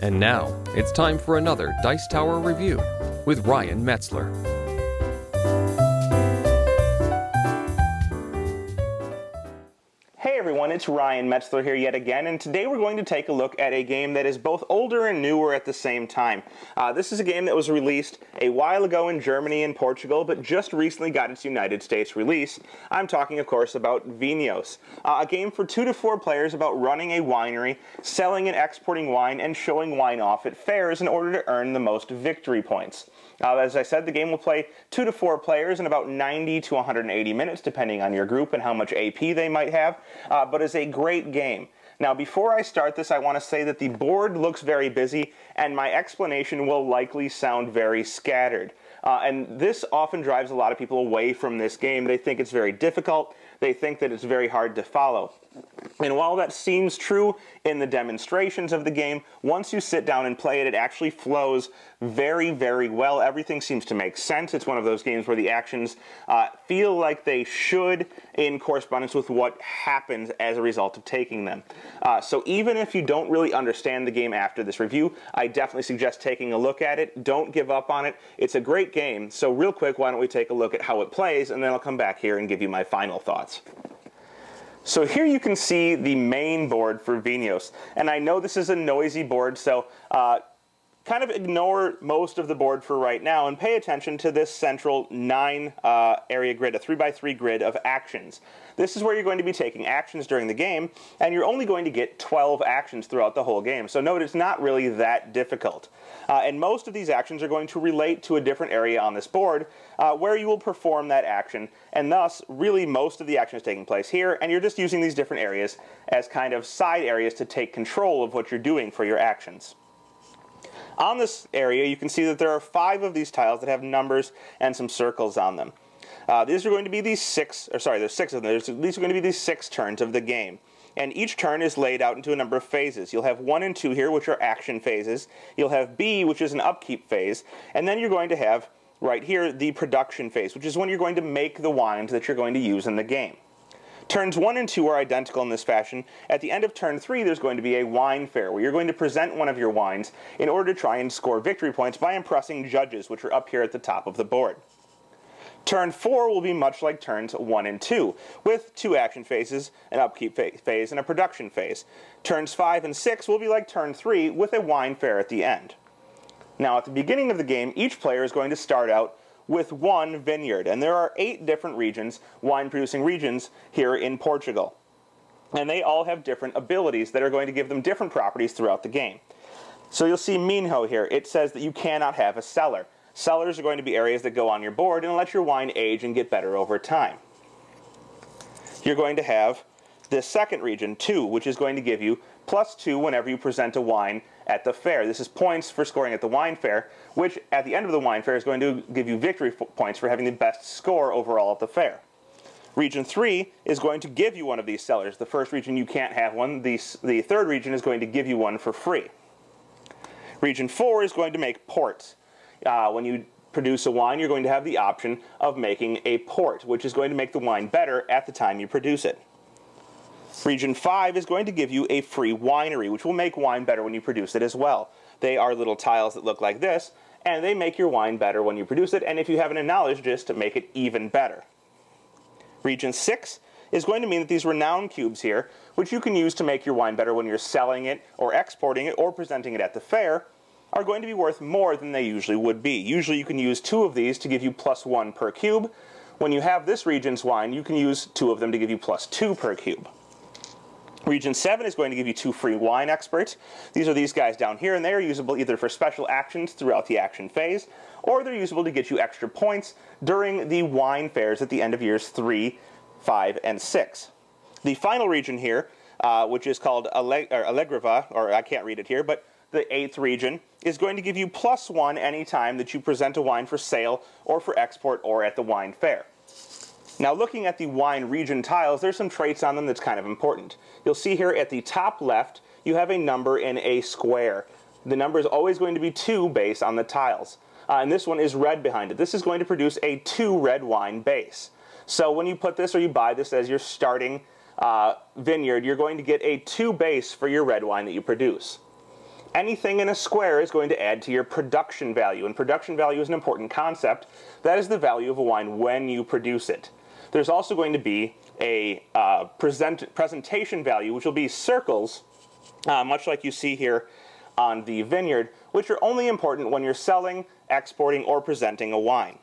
And now, it's time for another Dice Tower review with Ryan Metzler. Hey everyone, it's Ryan Metzler here yet again, and today we're going to take a look at a game that is both older and newer at the same time. This is a game that was released a while ago in Germany and Portugal, but just recently got its United States release. I'm talking, of course, about Vinhos, a game for 2 to 4 players about running a winery, selling and exporting wine, and showing wine off at fairs in order to earn the most victory points. As I said, the game will play 2 to 4 players in about 90 to 180 minutes, depending on your group and how much AP they might have, but it's a great game. Now, before I start this, I want to say that the board looks very busy, and my explanation will likely sound very scattered. And this often drives a lot of people away from this game. They think it's very difficult. They think that it's very hard to follow. And while that seems true in the demonstrations of the game, once you sit down and play it, it actually flows very, very well. Everything seems to make sense. It's one of those games where the actions feel like they should in correspondence with what happens as a result of taking them. So even if you don't really understand the game after this review, I definitely suggest taking a look at it. Don't give up on it. It's a great game. So real quick, why don't we take a look at how it plays, and then I'll come back here and give you my final thoughts. So here you can see the main board for Vinhos, and I know this is a noisy board, so kind of ignore most of the board for right now and pay attention to this central 9 area grid, a 3x3 grid of actions. This is where you're going to be taking actions during the game, and you're only going to get 12 actions throughout the whole game. So note it's not really that difficult. And most of these actions are going to relate to a different area on this board where you will perform that action, and thus really most of the action is taking place here, and you're just using these different areas as kind of side areas to take control of what you're doing for your actions. On this area, you can see that there are 5 of these tiles that have numbers and some circles on them. These are going to be these 6, or sorry, there's 6 of them. These are going to be these 6 turns of the game. And each turn is laid out into a number of phases. You'll have 1 and 2 here, which are action phases. You'll have B, which is an upkeep phase. And then you're going to have, right here, the production phase, which is when you're going to make the wines that you're going to use in the game. Turns 1 and 2 are identical in this fashion. At the end of turn 3, there's going to be a wine fair, where you're going to present one of your wines in order to try and score victory points by impressing judges, which are up here at the top of the board. Turn 4 will be much like turns 1 and 2, with 2 action phases, an upkeep phase, and a production phase. Turns 5 and 6 will be like turn 3, with a wine fair at the end. Now, at the beginning of the game, each player is going to start out with 1 vineyard, and there are 8 different regions, wine-producing regions, here in Portugal. And they all have different abilities that are going to give them different properties throughout the game. So you'll see Minho here. It says that you cannot have a cellar. Cellars are going to be areas that go on your board and let your wine age and get better over time. You're going to have this second region, 2, which is going to give you +2 whenever you present a wine at the fair. This is points for scoring at the wine fair, which at the end of the wine fair is going to give you victory points for having the best score overall at the fair. Region 3 is going to give you one of these cellars. The first region you can't have one. The third region is going to give you one for free. Region 4 is going to make ports. When you produce a wine, you're going to have the option of making a port, which is going to make the wine better at the time you produce it. Region 5 is going to give you a free winery, which will make wine better when you produce it as well. They are little tiles that look like this, and they make your wine better when you produce it, and if you have enough knowledge, just to make it even better. Region 6 is going to mean that these renown cubes here, which you can use to make your wine better when you're selling it, or exporting it, or presenting it at the fair, are going to be worth more than they usually would be. Usually you can use 2 of these to give you +1 per cube. When you have this region's wine, you can use 2 of them to give you +2 per cube. Region 7 is going to give you 2 free wine experts. These are these guys down here, and they are usable either for special actions throughout the action phase, or they're usable to get you extra points during the wine fairs at the end of years 3, 5, and 6. The final region here, which is called Alegrava, or I can't read it here, but the 8th region, is going to give you +1 anytime that you present a wine for sale or for export or at the wine fair. Now, looking at the wine region tiles, there's some traits on them that's kind of important. You'll see here at the top left, you have a number in a square. The number is always going to be 2 base on the tiles. And this one is red behind it. This is going to produce a 2 red wine base. So when you put this or you buy this as your starting vineyard, you're going to get a 2 base for your red wine that you produce. Anything in a square is going to add to your production value, and production value is an important concept. That is the value of a wine when you produce it. There's also going to be a presentation value, which will be circles, much like you see here on the Vineyard, which are only important when you're selling, exporting, or presenting a wine.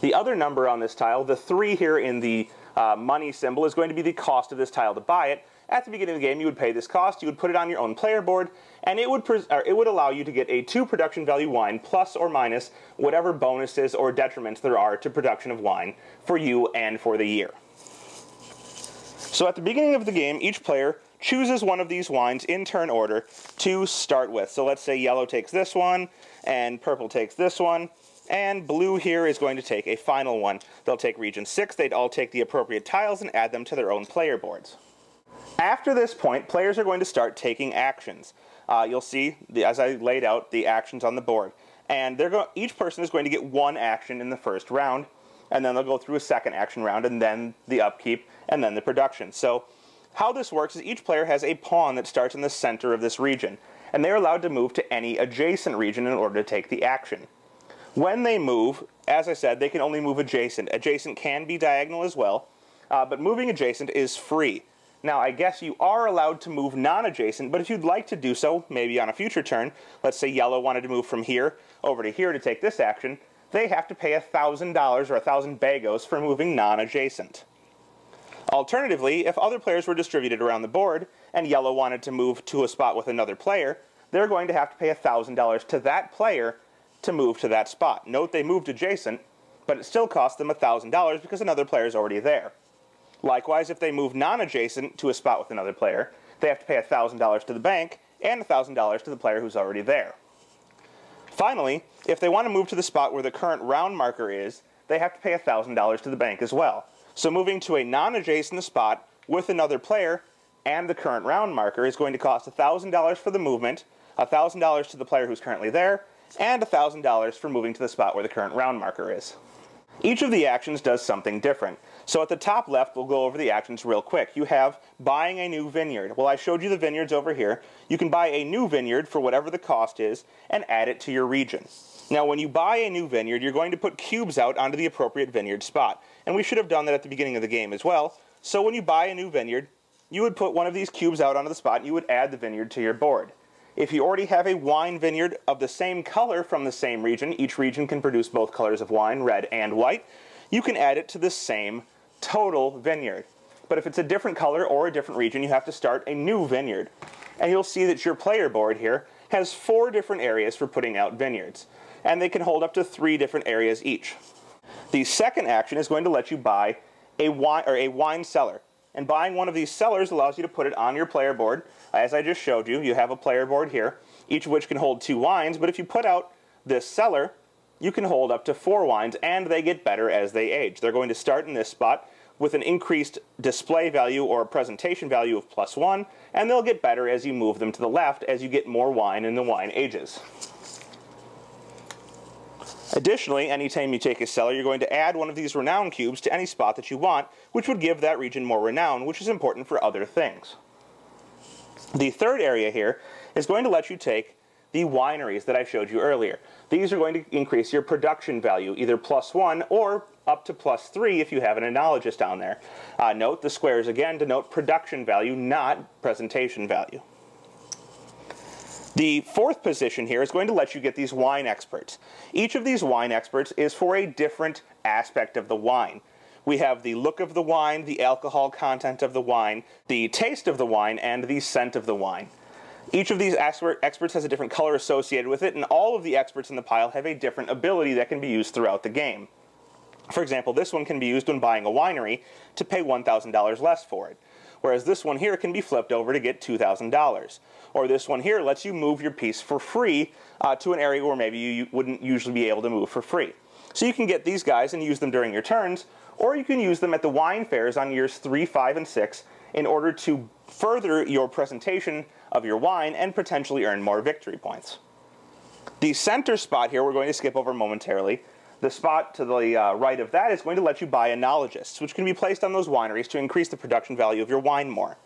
The other number on this tile, the 3 here in the money symbol, is going to be the cost of this tile to buy it. At the beginning of the game, you would pay this cost, you would put it on your own player board, and it would allow you to get a 2 production value wine, plus or minus whatever bonuses or detriments there are to production of wine for you and for the year. So at the beginning of the game, each player chooses one of these wines in turn order to start with. So let's say yellow takes this one, and purple takes this one, and blue here is going to take a final one. They'll take region 6, they'd all take the appropriate tiles and add them to their own player boards. After this point, players are going to start taking actions. You'll see, as I laid out, the actions on the board. And each person is going to get 1 action in the first round, and then they'll go through a second action round, and then the upkeep, and then the production. So how this works is each player has a pawn that starts in the center of this region, and they're allowed to move to any adjacent region in order to take the action. When they move, as I said, they can only move adjacent. Adjacent can be diagonal as well, but moving adjacent is free. Now, I guess you are allowed to move non-adjacent, but if you'd like to do so, maybe on a future turn, let's say yellow wanted to move from here over to here to take this action, they have to pay $1,000 or 1,000 bagos for moving non-adjacent. Alternatively, if other players were distributed around the board, and yellow wanted to move to a spot with another player, they're going to have to pay $1,000 to that player to move to that spot. Note they moved adjacent, but it still costs them $1,000 because another player is already there. Likewise, if they move non-adjacent to a spot with another player, they have to pay $1,000 to the bank and $1,000 to the player who's already there. Finally, if they want to move to the spot where the current round marker is, they have to pay $1,000 to the bank as well. So moving to a non-adjacent spot with another player and the current round marker is going to cost $1,000 for the movement, $1,000 to the player who's currently there, and $1,000 for moving to the spot where the current round marker is. Each of the actions does something different. So at the top left, we'll go over the actions real quick. You have buying a new vineyard. Well, I showed you the vineyards over here. You can buy a new vineyard for whatever the cost is and add it to your region. Now, when you buy a new vineyard, you're going to put cubes out onto the appropriate vineyard spot. And we should have done that at the beginning of the game as well. So when you buy a new vineyard, you would put one of these cubes out onto the spot and you would add the vineyard to your board. If you already have a wine vineyard of the same color from the same region, each region can produce both colors of wine, red and white, you can add it to the same total vineyard. But if it's a different color or a different region, you have to start a new vineyard. And you'll see that your player board here has 4 different areas for putting out vineyards, and they can hold up to 3 different areas each. The second action is going to let you buy a wine cellar. And buying one of these cellars allows you to put it on your player board. As I just showed you, you have a player board here, each of which can hold 2 wines, but if you put out this cellar, you can hold up to 4 wines, and they get better as they age. They're going to start in this spot with an increased display value or presentation value of +1, and they'll get better as you move them to the left as you get more wine and the wine ages. Additionally, anytime you take a cellar, you're going to add one of these renown cubes to any spot that you want, which would give that region more renown, which is important for other things. The third area here is going to let you take the wineries that I showed you earlier. These are going to increase your production value, either +1 or up to +3 if you have an enologist down there. Note the squares again denote production value, not presentation value. The fourth position here is going to let you get these wine experts. Each of these wine experts is for a different aspect of the wine. We have the look of the wine, the alcohol content of the wine, the taste of the wine, and the scent of the wine. Each of these experts has a different color associated with it, and all of the experts in the pile have a different ability that can be used throughout the game. For example, this one can be used when buying a winery to pay $1,000 less for it, whereas this one here can be flipped over to get $2,000. Or this one here lets you move your piece for free to an area where maybe you wouldn't usually be able to move for free. So you can get these guys and use them during your turns, or you can use them at the wine fairs on years 3, 5, and 6 in order to further your presentation of your wine and potentially earn more victory points. The center spot here we're going to skip over momentarily. The spot to the right of that is going to let you buy enologists, which can be placed on those wineries to increase the production value of your wine more.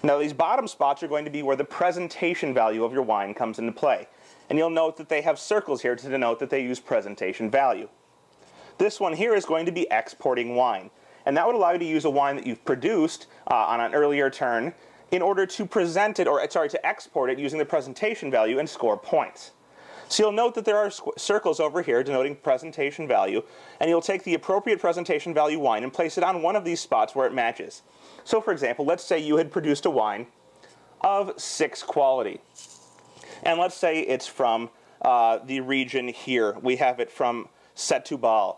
Now these bottom spots are going to be where the presentation value of your wine comes into play. And you'll note that they have circles here to denote that they use presentation value. This one here is going to be exporting wine. And that would allow you to use a wine that you've produced on an earlier turn in order to present it, to export it using the presentation value and score points. So you'll note that there are circles over here denoting presentation value, and you'll take the appropriate presentation value wine and place it on one of these spots where it matches. So for example, let's say you had produced a wine of 6 quality. And let's say it's from the region here. We have it from Setúbal.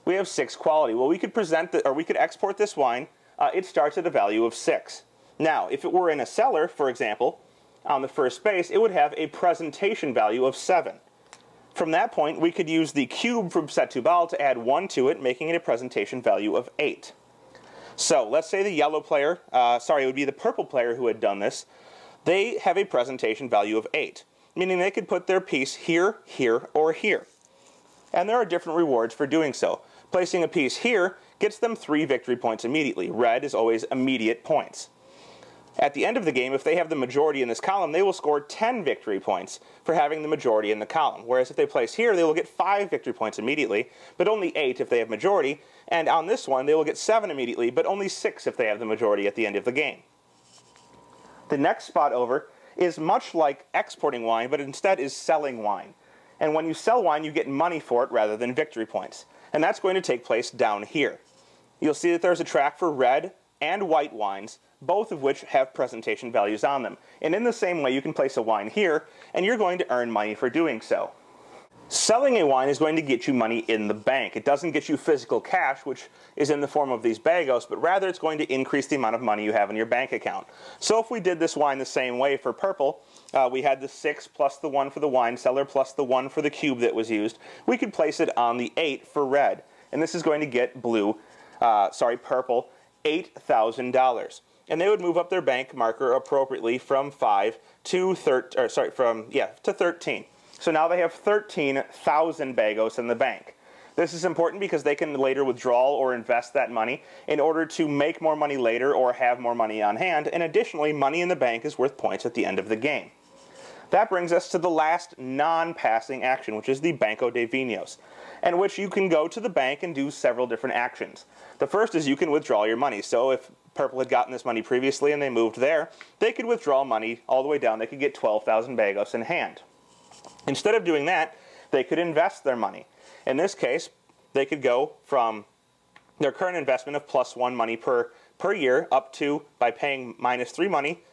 We have 6 quality. Well, we could export this wine. It starts at a value of 6. Now, if it were in a cellar, for example, on the first base, it would have a presentation value of 7. From that point, we could use the cube from Setúbal to add 1 to it, making it a presentation value of 8. So, let's say the yellow player, it would be the purple player who had done this. They have a presentation value of 8, meaning they could put their piece here, here, or here. And there are different rewards for doing so. Placing a piece here gets them 3 victory points immediately. Red is always immediate points. At the end of the game, if they have the majority in this column, they will score 10 victory points for having the majority in the column. Whereas if they place here, they will get 5 victory points immediately, but only 8 if they have majority. And on this one, they will get 7 immediately, but only 6 if they have the majority at the end of the game. The next spot over is much like exporting wine, but instead is selling wine. And when you sell wine, you get money for it rather than victory points. And that's going to take place down here. You'll see that there's a track for red and white wines, both of which have presentation values on them. And in the same way, you can place a wine here, and you're going to earn money for doing so. Selling a wine is going to get you money in the bank. It doesn't get you physical cash, which is in the form of these bagos, but rather it's going to increase the amount of money you have in your bank account. So if we did this wine the same way for purple, we had the 6 plus the 1 for the wine cellar plus the 1 for the cube that was used, we could place it on the 8 for red. And this is going to get purple, $8,000. And they would move up their bank marker appropriately from 5 to 13. So now they have 13,000 bagos in the bank. This is important because they can later withdraw or invest that money in order to make more money later or have more money on hand, and additionally, money in the bank is worth points at the end of the game. That brings us to the last non-passing action, which is the Banco de Vinhos, in which you can go to the bank and do several different actions. The first is you can withdraw your money. So if purple had gotten this money previously and they moved there, they could withdraw money all the way down. They could get 12,000 bagos in hand. Instead of doing that, they could invest their money. In this case, they could go from their current investment of +1 money per year up to, by paying -3 money,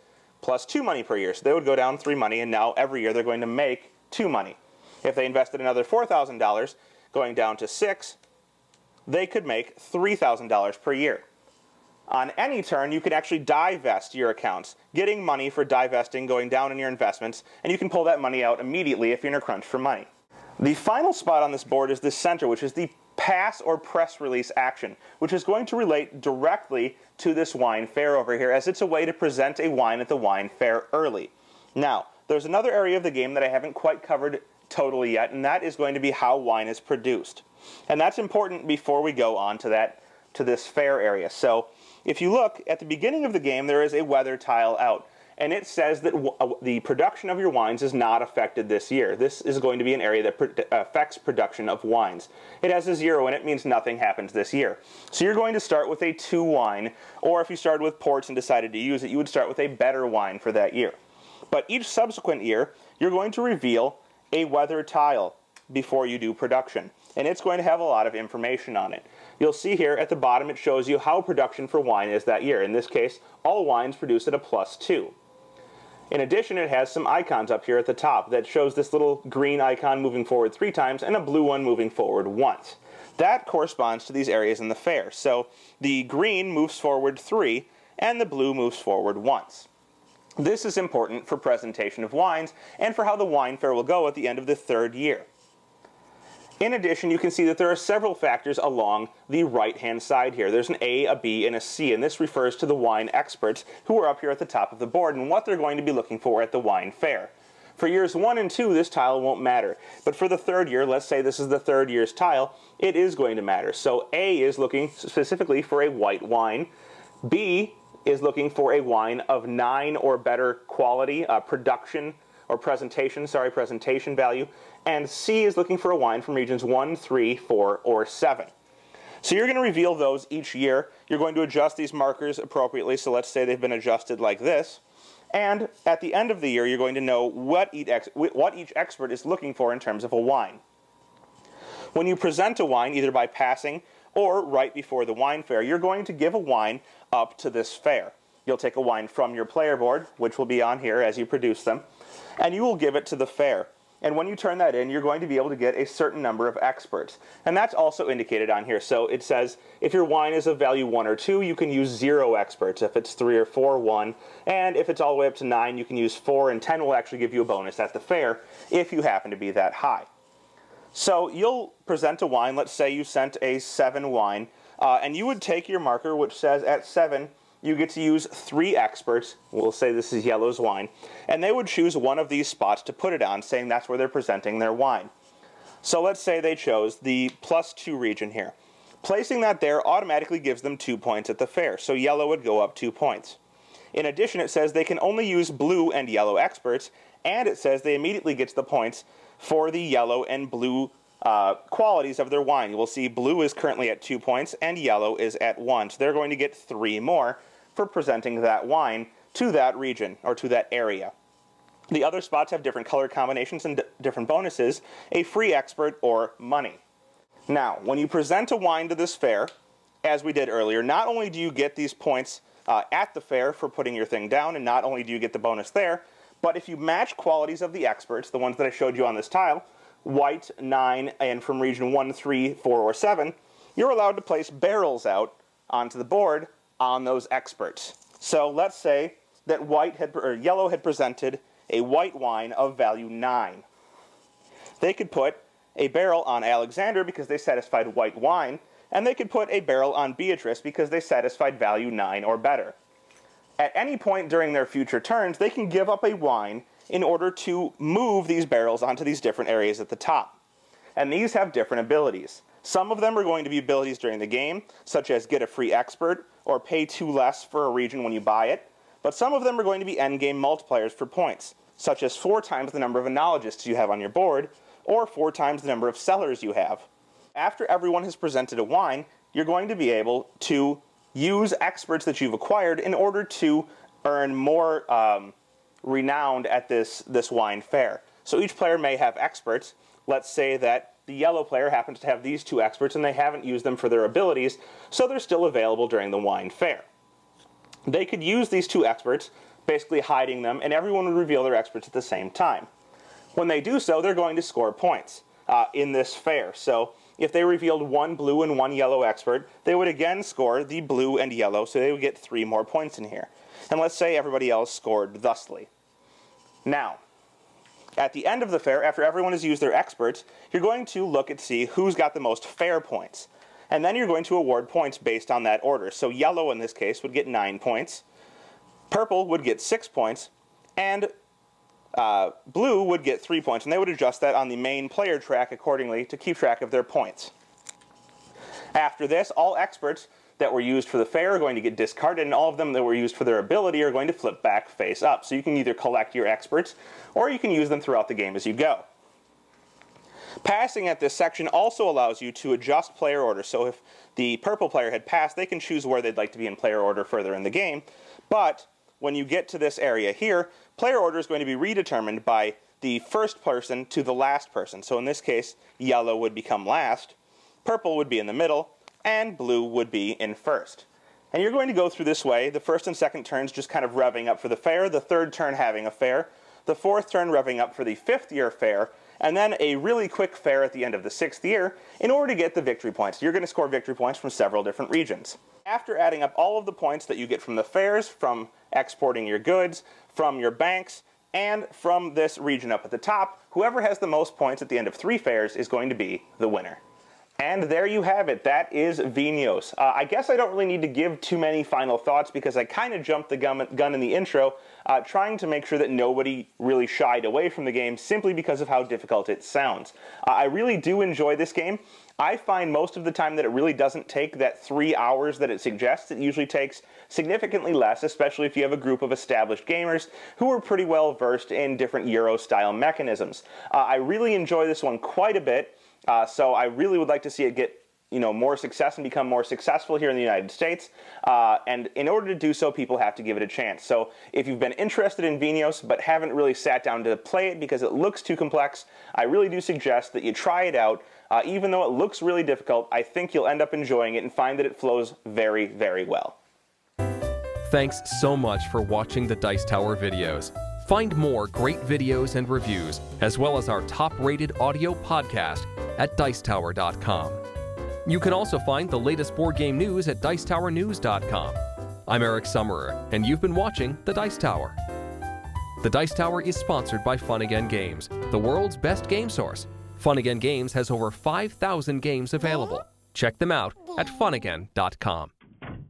+2 money per year. So they would go down 3 money, and now every year they're going to make 2 money. If they invested another $4,000, going down to 6, they could make $3,000 per year. On any turn, you can actually divest your accounts, getting money for divesting, going down in your investments, and you can pull that money out immediately if you're in a crunch for money. The final spot on this board is the center, which is the pass or press release action, which is going to relate directly to this wine fair over here, as it's a way to present a wine at the wine fair early. Now, there's another area of the game that I haven't quite covered totally yet, and that is going to be how wine is produced. And that's important before we go on to this fair area. So, if you look at the beginning of the game, there is a weather tile out, and it says that the production of your wines is not affected this year. This is going to be an area that affects production of wines. It has a 0 in it, means nothing happens this year. So you're going to start with a 2 wine, or if you started with ports and decided to use it, you would start with a better wine for that year. But each subsequent year, you're going to reveal a weather tile before you do production, and it's going to have a lot of information on it. You'll see here at the bottom it shows you how production for wine is that year. In this case, all wines produced at a +2. In addition, it has some icons up here at the top that shows this little green icon moving forward 3 times and a blue one moving forward once. That corresponds to these areas in the fair. So the green moves forward 3 and the blue moves forward once. This is important for presentation of wines and for how the wine fair will go at the end of the 3rd year. In addition, you can see that there are several factors along the right-hand side here. There's an A, a B, and a C, and this refers to the wine experts who are up here at the top of the board and what they're going to be looking for at the wine fair. For years 1 and 2, this tile won't matter, but for the 3rd year, let's say this is the 3rd year's tile, it is going to matter. So A is looking specifically for a white wine, B is looking for a wine of 9 or better quality, presentation value, and C is looking for a wine from regions 1, 3, 4, or 7. So you're going to reveal those each year. You're going to adjust these markers appropriately, so let's say they've been adjusted like this. And at the end of the year, you're going to know what each expert is looking for in terms of a wine. When you present a wine, either by passing or right before the wine fair, you're going to give a wine up to this fair. You'll take a wine from your player board, which will be on here as you produce them, and you will give it to the fair. And when you turn that in, you're going to be able to get a certain number of experts. And that's also indicated on here. So it says if your wine is of value 1 or 2, you can use 0 experts. If it's 3 or 4, 1. And if it's all the way up to 9, you can use 4, and 10 will actually give you a bonus at the fair if you happen to be that high. So you'll present a wine. Let's say you sent a 7 wine, and you would take your marker which says at 7, you get to use 3 experts. We'll say this is yellow's wine. And they would choose one of these spots to put it on, saying that's where they're presenting their wine. So let's say they chose the +2 region here. Placing that there automatically gives them 2 points at the fair. So yellow would go up 2 points. In addition, it says they can only use blue and yellow experts, and it says they immediately get the points for the yellow and blue qualities of their wine. You will see blue is currently at 2 points and yellow is at 1. So they're going to get 3 more for presenting that wine to that region or to that area. The other spots have different color combinations and different bonuses, a free expert or money. Now, when you present a wine to this fair, as we did earlier, not only do you get these points at the fair for putting your thing down, and not only do you get the bonus there, but if you match qualities of the experts, the ones that I showed you on this tile, white, 9, and from region 1, 3, 4, or 7, you're allowed to place barrels out onto the board on those experts. So let's say that yellow had presented a white wine of value 9. They could put a barrel on Alexander because they satisfied white wine, and they could put a barrel on Beatrice because they satisfied value 9 or better. At any point during their future turns, they can give up a wine in order to move these barrels onto these different areas at the top. And these have different abilities. Some of them are going to be abilities during the game, such as get a free expert or pay 2 less for a region when you buy it. But some of them are going to be endgame multipliers for points, such as 4 times the number of enologists you have on your board, or 4 times the number of sellers you have. After everyone has presented a wine, you're going to be able to use experts that you've acquired in order to earn more renowned at this wine fair. So each player may have experts. Let's say that the yellow player happens to have these 2 experts and they haven't used them for their abilities, so they're still available during the wine fair. They could use these 2 experts, basically hiding them, and everyone would reveal their experts at the same time. When they do so, they're going to score points in this fair. So if they revealed 1 blue and 1 yellow expert, they would again score the blue and yellow, so they would get 3 more points in here. And let's say everybody else scored thusly. Now, at the end of the fair, after everyone has used their experts, you're going to look and see who's got the most fair points. And then you're going to award points based on that order. So yellow in this case would get 9 points, purple would get 6 points, and blue would get 3 points. And they would adjust that on the main player track accordingly to keep track of their points. After this, all experts that were used for the fair are going to get discarded, and all of them that were used for their ability are going to flip back face up. So you can either collect your experts, or you can use them throughout the game as you go. Passing at this section also allows you to adjust player order. So if the purple player had passed, they can choose where they'd like to be in player order further in the game. But when you get to this area here, player order is going to be redetermined by the first person to the last person. So in this case, yellow would become last, purple would be in the middle, and blue would be in first. And you're going to go through this way, the first and second turns just kind of revving up for the fair, the third turn having a fair, the fourth turn revving up for the 5th year fair, and then a really quick fair at the end of the 6th year in order to get the victory points. You're going to score victory points from several different regions. After adding up all of the points that you get from the fairs, from exporting your goods, from your banks, and from this region up at the top, whoever has the most points at the end of 3 fairs is going to be the winner. And there you have it. That is Vinhos. I guess I don't really need to give too many final thoughts because I kind of jumped the gun in the intro, trying to make sure that nobody really shied away from the game simply because of how difficult it sounds. I really do enjoy this game. I find most of the time that it really doesn't take that 3 hours that it suggests. It usually takes significantly less, especially if you have a group of established gamers who are pretty well versed in different Euro-style mechanisms. I really enjoy this one quite a bit. So I really would like to see it get, more success and become more successful here in the United States. And in order to do so, people have to give it a chance. So if you've been interested in Vinhos but haven't really sat down to play it because it looks too complex, I really do suggest that you try it out. Even though it looks really difficult, I think you'll end up enjoying it and find that it flows very, very well. Thanks so much for watching the Dice Tower videos. Find more great videos and reviews, as well as our top-rated audio podcast at Dicetower.com. You can also find the latest board game news at Dicetowernews.com. I'm Eric Summerer, and you've been watching The Dice Tower. The Dice Tower is sponsored by Fun Again Games, the world's best game source. Fun Again Games has over 5,000 games available. Check them out at funagain.com.